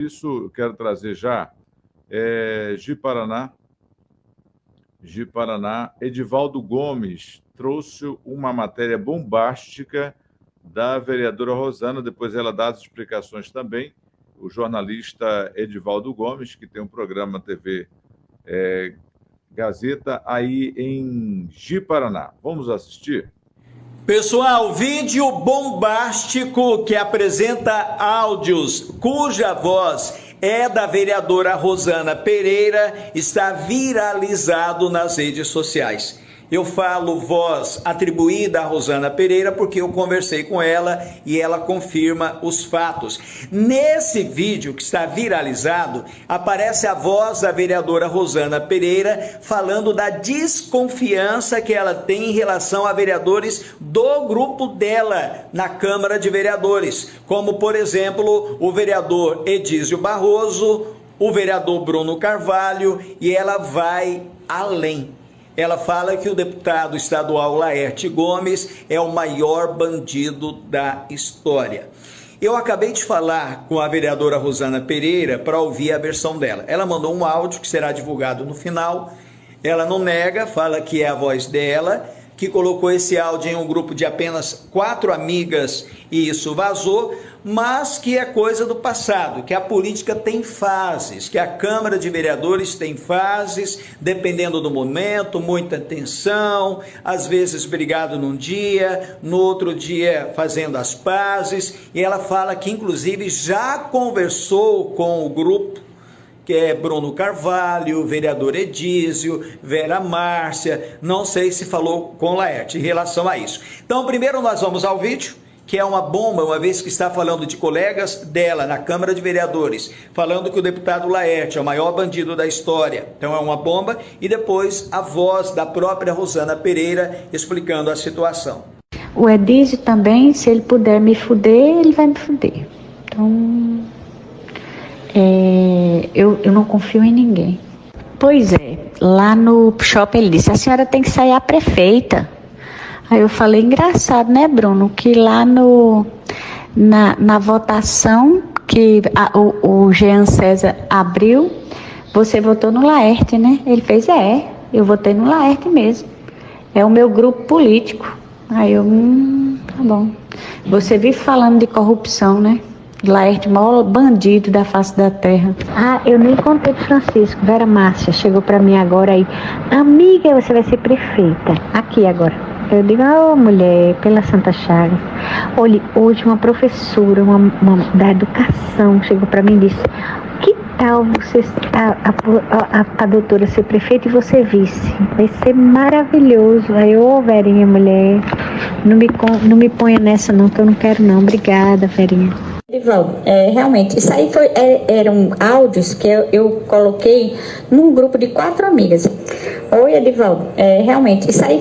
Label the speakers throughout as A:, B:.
A: Isso eu quero trazer já Ji-Paraná, Edivaldo Gomes trouxe uma matéria bombástica da vereadora Rosana, depois ela dá as explicações também, o jornalista Edivaldo Gomes, que tem um programa na TV Gazeta, aí em Ji-Paraná. Vamos assistir?
B: Pessoal, vídeo bombástico que apresenta áudios cuja voz é da vereadora Rosana Pereira está viralizado nas redes sociais. Eu falo voz atribuída a Rosana Pereira porque eu conversei com ela e ela confirma os fatos. Nesse vídeo que está viralizado, aparece a voz da vereadora Rosana Pereira falando da desconfiança que ela tem em relação a vereadores do grupo dela na Câmara de Vereadores, como, por exemplo, o vereador Edísio Barroso, o vereador Bruno Carvalho, e ela vai além. Ela fala que o deputado estadual Laerte Gomes é o maior bandido da história. Eu acabei de falar com a vereadora Rosana Pereira para ouvir a versão dela. Ela mandou um áudio que será divulgado no final. Ela não nega, fala que é a voz dela, que colocou esse áudio em um grupo de apenas 4 amigas e isso vazou, mas que é coisa do passado, que a política tem fases, que a Câmara de Vereadores tem fases, dependendo do momento, muita tensão, às vezes brigado num dia, no outro dia fazendo as pazes, e ela fala que inclusive já conversou com o grupo, que é Bruno Carvalho, vereador Edísio, Vera Márcia, não sei se falou com Laerte em relação a isso. Então, primeiro nós vamos ao vídeo, que é uma bomba, uma vez que está falando de colegas dela na Câmara de Vereadores, falando que o deputado Laerte é o maior bandido da história, então é uma bomba, e depois a voz da própria Rosana Pereira explicando a situação.
C: O Edísio também, se ele puder me fuder, ele vai me fuder. Então, eu não confio em ninguém. Pois é, lá no shopping ele disse, a senhora tem que sair a prefeita. Aí eu falei, engraçado, né, Bruno, que lá na votação que o Jean César abriu, você votou no Laerte, né? Ele fez, eu votei no Laerte mesmo. É o meu grupo político. Aí eu, tá bom. Você vive falando de corrupção, né? Laerte, maior bandido da face da terra. Eu nem contei pro Francisco. Vera Márcia chegou pra mim agora aí. Amiga, você vai ser prefeita. Aqui agora. Eu digo, mulher, pela Santa Chagas. Olha, hoje uma professora da educação chegou para mim e disse, que tal você, a doutora ser prefeita e você vice? Vai ser maravilhoso. Aí, Verinha, mulher, não me ponha nessa não, que eu não quero não. Obrigada, Verinha.
D: Edivaldo, realmente, isso aí eram áudios que eu coloquei num grupo de 4 amigas. Oi, Edivaldo, realmente, isso aí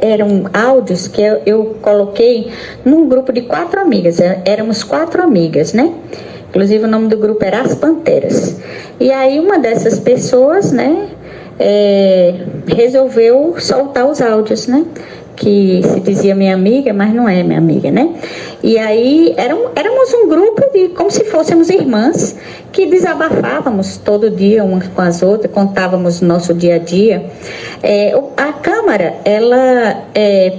D: eram áudios que eu coloquei num grupo de 4 amigas, éramos 4 amigas, né? Inclusive o nome do grupo era As Panteras. E aí uma dessas pessoas, né, resolveu soltar os áudios, né? Que se dizia minha amiga, mas não é minha amiga, né? E aí éramos um grupo de como se fôssemos irmãs que desabafávamos todo dia umas com as outras, contávamos o nosso dia a dia. A Câmara, ela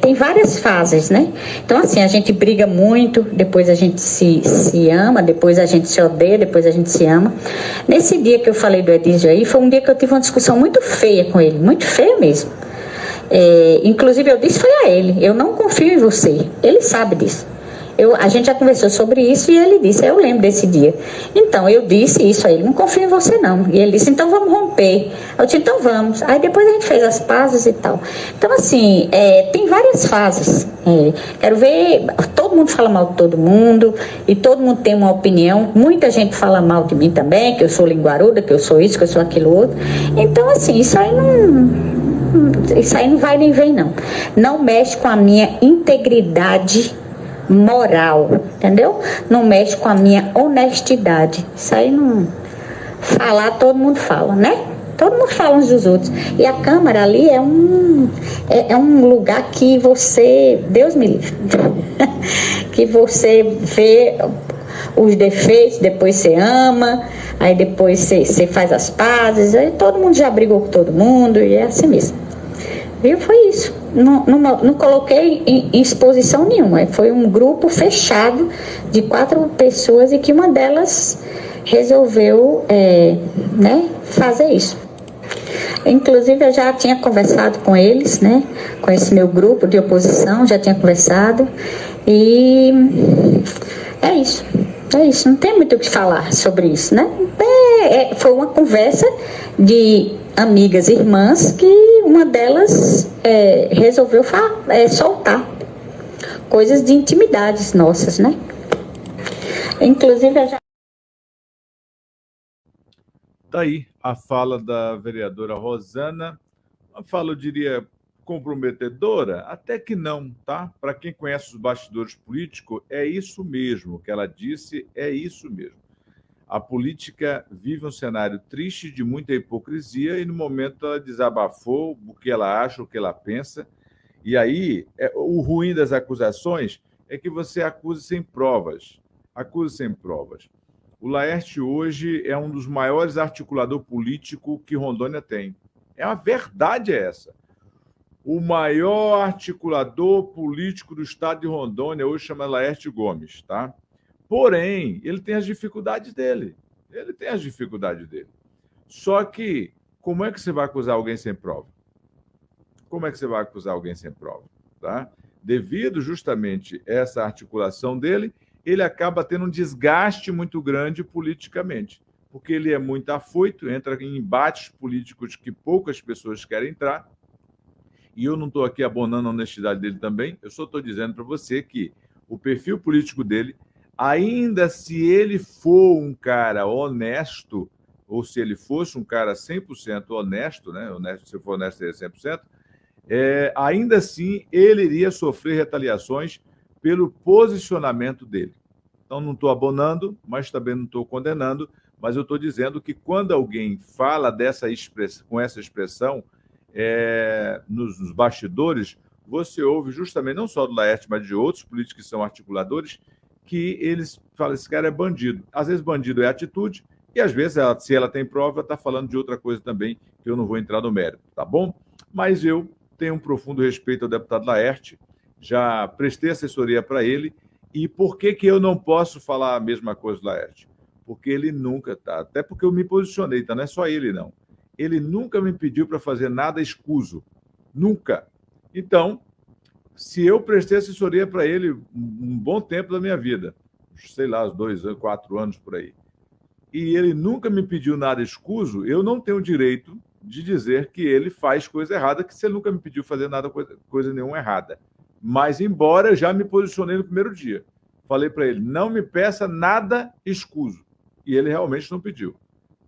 D: tem várias fases, né? Então, assim, a gente briga muito, depois a gente se ama, depois a gente se odeia, depois a gente se ama. Nesse dia que eu falei do Edísio aí, foi um dia que eu tive uma discussão muito feia com ele, muito feia mesmo. Inclusive eu disse foi a ele, eu não confio em você, ele sabe disso. A gente já conversou sobre isso e ele disse, eu lembro desse dia. Então eu disse isso a ele, não confio em você não. E ele disse, então vamos romper. Eu disse, então vamos. Aí depois a gente fez as pazes e tal. Então assim, tem várias fases. Quero ver, todo mundo fala mal de todo mundo e todo mundo tem uma opinião. Muita gente fala mal de mim também, que eu sou linguaruda, que eu sou isso, que eu sou aquilo outro. Então assim, isso aí não vai nem vem não. Não mexe com a minha integridade moral, entendeu? Não mexe com a minha honestidade. Isso aí não... Falar, todo mundo fala, né? Todo mundo fala uns dos outros. E a Câmara ali é um lugar que você... Deus me livre. Que você vê os defeitos, depois você ama, aí depois você faz as pazes, aí todo mundo já brigou com todo mundo, e é assim mesmo. E foi isso. Não coloquei em exposição nenhuma. Foi um grupo fechado de 4 pessoas e que uma delas resolveu fazer isso. Inclusive, eu já tinha conversado com eles, né? Com esse meu grupo de oposição, já tinha conversado. E é isso. É isso. Não tem muito o que falar sobre isso, né? Foi uma conversa de amigas irmãs que uma delas resolveu soltar coisas de intimidades nossas, né? Inclusive, eu já...
A: Daí a fala da vereadora Rosana, uma fala, eu diria, comprometedora? Até que não, tá? Para quem conhece os bastidores políticos, é isso mesmo que ela disse, é isso mesmo. A política vive um cenário triste de muita hipocrisia e, no momento, ela desabafou o que ela acha, o que ela pensa. E aí, o ruim das acusações é que você acusa sem provas. Acusa sem provas. O Laerte hoje é um dos maiores articuladores políticos que Rondônia tem. A verdade é essa. O maior articulador político do estado de Rondônia hoje chama Laerte Gomes, tá? Porém, ele tem as dificuldades dele. Ele tem as dificuldades dele. Só que, como é que você vai acusar alguém sem prova? Como é que você vai acusar alguém sem prova? Tá? Devido justamente a essa articulação dele, ele acaba tendo um desgaste muito grande politicamente, porque ele é muito afoito, entra em embates políticos que poucas pessoas querem entrar, e eu não estou aqui abonando a honestidade dele também, eu só estou dizendo para você que o perfil político dele, ainda se ele for um cara honesto, ou se ele fosse um cara 100% honesto, né? Honesto, se for honesto, seria 100%, ainda assim ele iria sofrer retaliações pelo posicionamento dele. Então, não estou abonando, mas também não estou condenando, mas eu estou dizendo que quando alguém fala com essa expressão nos bastidores, você ouve justamente, não só do Laerte, mas de outros políticos que são articuladores, que eles falam, esse cara é bandido. Às vezes bandido é atitude, e às vezes, se ela tem prova, está falando de outra coisa também, que eu não vou entrar no mérito, tá bom? Mas eu tenho um profundo respeito ao deputado Laerte, já prestei assessoria para ele, e por que eu não posso falar a mesma coisa do Laerte? Porque ele nunca, tá? Até porque eu me posicionei, tá? Não é só ele, não. Ele nunca me pediu para fazer nada escuso. Nunca. Então, se eu prestei assessoria para ele um bom tempo da minha vida, sei lá, uns 2 anos, 4 anos por aí, e ele nunca me pediu nada escuso, eu não tenho o direito de dizer que ele faz coisa errada, que se ele nunca me pediu fazer nada, coisa nenhuma errada. Mas, embora eu já me posicionei no primeiro dia, falei para ele, não me peça nada escuso. E ele realmente não pediu.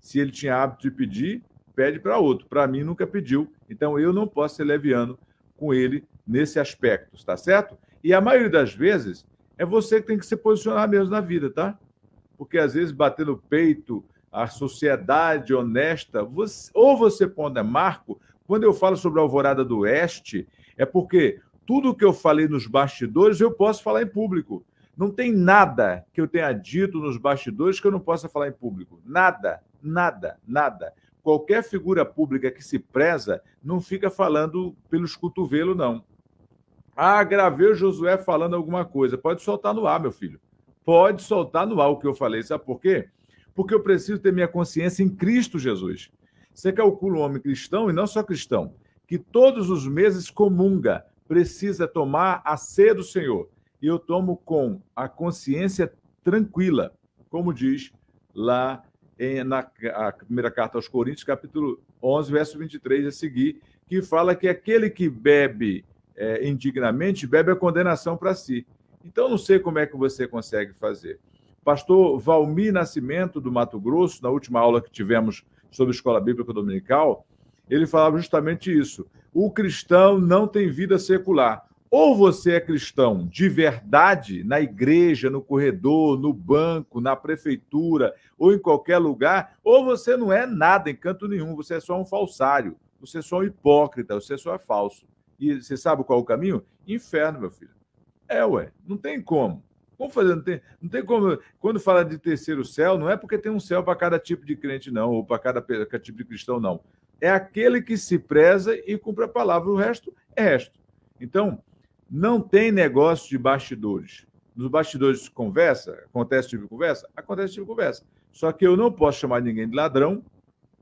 A: Se ele tinha hábito de pedir, pede para outro. Para mim, nunca pediu. Então, eu não posso ser leviano com ele nesse aspecto, tá certo? E a maioria das vezes, é você que tem que se posicionar mesmo na vida, tá? Porque, às vezes, bater no peito, a sociedade honesta, ou você põe marco, quando eu falo sobre a Alvorada do Oeste, é porque tudo que eu falei nos bastidores, eu posso falar em público. Não tem nada que eu tenha dito nos bastidores que eu não possa falar em público. Nada, nada, nada. Qualquer figura pública que se preza não fica falando pelos cotovelos, não. Gravei o Josué falando alguma coisa. Pode soltar no ar, meu filho. Pode soltar no ar o que eu falei. Sabe por quê? Porque eu preciso ter minha consciência em Cristo Jesus. Você calcula um homem cristão, e não só cristão, que todos os meses comunga, precisa tomar a ceia do Senhor. E eu tomo com a consciência tranquila, como diz lá na primeira carta aos Coríntios, capítulo 11, verso 23 a seguir, que fala que aquele que bebe indignamente, bebe a condenação para si. Então, não sei como é que você consegue fazer. Pastor Valmir Nascimento, do Mato Grosso, na última aula que tivemos sobre Escola Bíblica Dominical, ele falava justamente isso. O cristão não tem vida secular. Ou você é cristão de verdade, na igreja, no corredor, no banco, na prefeitura, ou em qualquer lugar, ou você não é nada em canto nenhum, você é só um falsário, você é só um hipócrita, você só é falso. E você sabe qual é o caminho? Inferno, meu filho. Não tem como. Como fazer? Não tem como. Quando fala de terceiro céu, não é porque tem um céu para cada tipo de crente, não, ou para cada tipo de cristão, não. É aquele que se preza e cumpre a palavra, o resto é resto. Então, não tem negócio de bastidores. Nos bastidores de conversa, acontece tipo de conversa? Acontece tipo de conversa. Só que eu não posso chamar ninguém de ladrão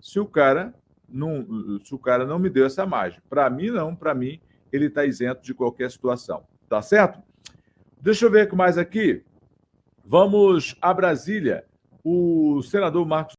A: se o cara não me deu essa margem. Para mim, não. Para mim, ele está isento de qualquer situação. Tá certo? Deixa eu ver o que mais aqui. Vamos a Brasília. O senador Marcos